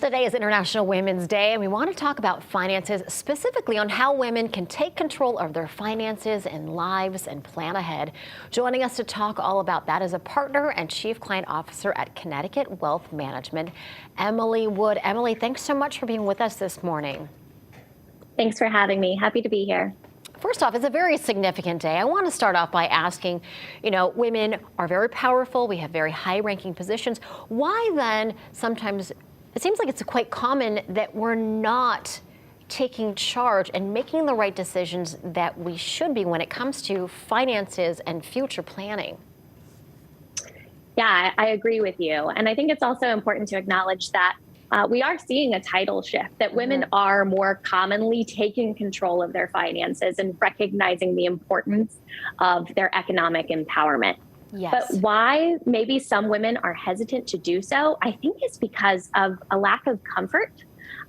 Today is International Women's Day, and we want to talk about finances, specifically on how women can take control of their finances and lives and plan ahead. Joining us to talk all about that is a partner and chief client officer at Connecticut Wealth Management, Emily Wood. Emily, thanks so much for being with us this morning. Thanks for having me. Happy to be here. First off, it's a very significant day. I want to start off by asking, women are very powerful. We have very high-ranking positions. Why then sometimes it seems like it's quite common that we're not taking charge and making the right decisions that we should be when it comes to finances and future planning? Yeah, I agree with you. And I think it's also important to acknowledge that we are seeing a tidal shift, that women are more commonly taking control of their finances and recognizing the importance of their economic empowerment. Yes. But why maybe some women are hesitant to do so, I think it's because of a lack of comfort,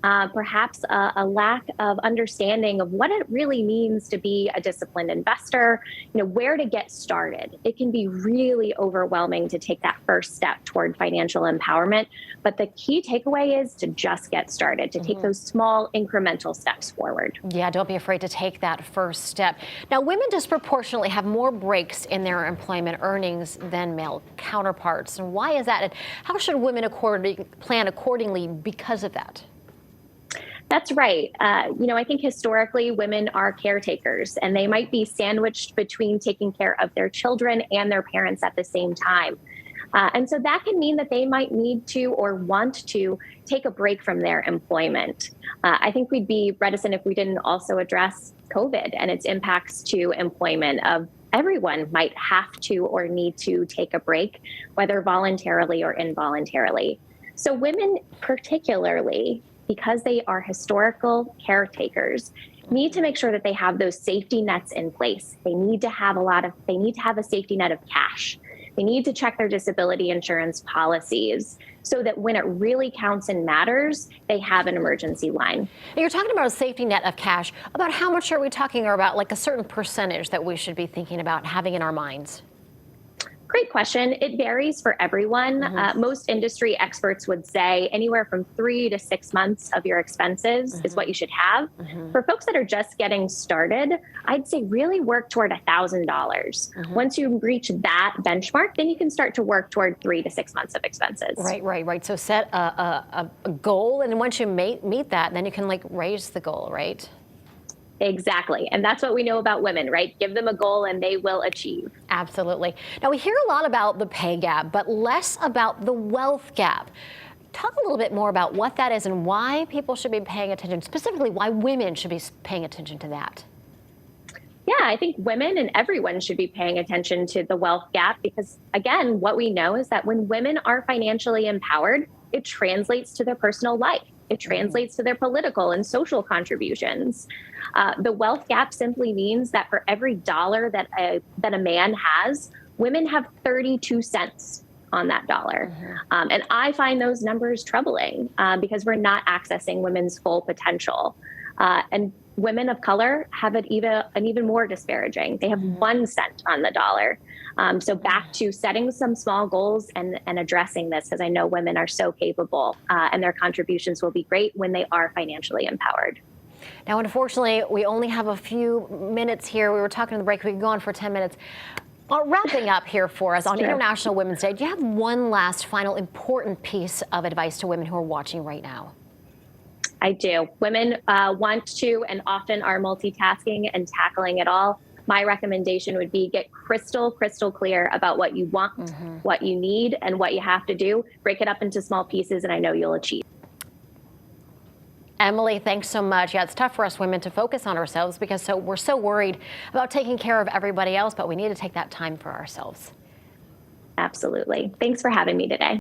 perhaps a lack of understanding of what it really means to be a disciplined investor, where to get started. It can be really overwhelming to take that first step toward financial empowerment. But the key takeaway is to just get started, to take those small incremental steps forward. Yeah, don't be afraid to take that first step. Now, women disproportionately have more breaks in their employment earnings than male counterparts. And why is that? And how should women plan accordingly because of that? That's right. I think historically women are caretakers, and they might be sandwiched between taking care of their children and their parents at the same time. And so that can mean that they might need to or want to take a break from their employment. I think we'd be reticent if we didn't also address COVID and its impacts to employment of everyone might have to or need to take a break, whether voluntarily or involuntarily. So women particularly, because they are historical caretakers, need to make sure that they have those safety nets in place. They need to have a safety net of cash. They need to check their disability insurance policies so that when it really counts and matters, they have an emergency line. Now, you're talking about a safety net of cash. About how much are we talking about, like a certain percentage that we should be thinking about having in our minds? Great question. It varies for everyone. Most industry experts would say anywhere from 3 to 6 months of your expenses is what you should have. For folks that are just getting started, I'd say really work toward $1,000. Once you reach that benchmark, then you can start to work toward 3 to 6 months of expenses. Right. So set a goal, and once you meet that, then you can raise the goal, right? Exactly. And that's what we know about women, right? Give them a goal and they will achieve. Absolutely. Now, we hear a lot about the pay gap, but less about the wealth gap. Talk a little bit more about what that is and why people should be paying attention, specifically why women should be paying attention to that. Yeah, I think women and everyone should be paying attention to the wealth gap because, again, what we know is that when women are financially empowered, it translates to their personal life. It translates to their political and social contributions. The wealth gap simply means that for every dollar that a man has, women have 32 cents on that dollar. And I find those numbers troubling because we're not accessing women's full potential. And women of color have an even more disparaging. They have 1 cent on the dollar. So back to setting some small goals and addressing this, because I know women are so capable and their contributions will be great when they are financially empowered. Now, unfortunately, we only have a few minutes here. We were talking in the break. We could go on for 10 minutes. Wrapping up here for us on International Women's Day, do you have one last final important piece of advice to women who are watching right now? I do. Women want to and often are multitasking and tackling it all. My recommendation would be get crystal clear about what you want, what you need, and what you have to do. Break it up into small pieces, and I know you'll achieve. Emily, thanks so much. Yeah, it's tough for us women to focus on ourselves because we're so worried about taking care of everybody else, but we need to take that time for ourselves. Absolutely. Thanks for having me today.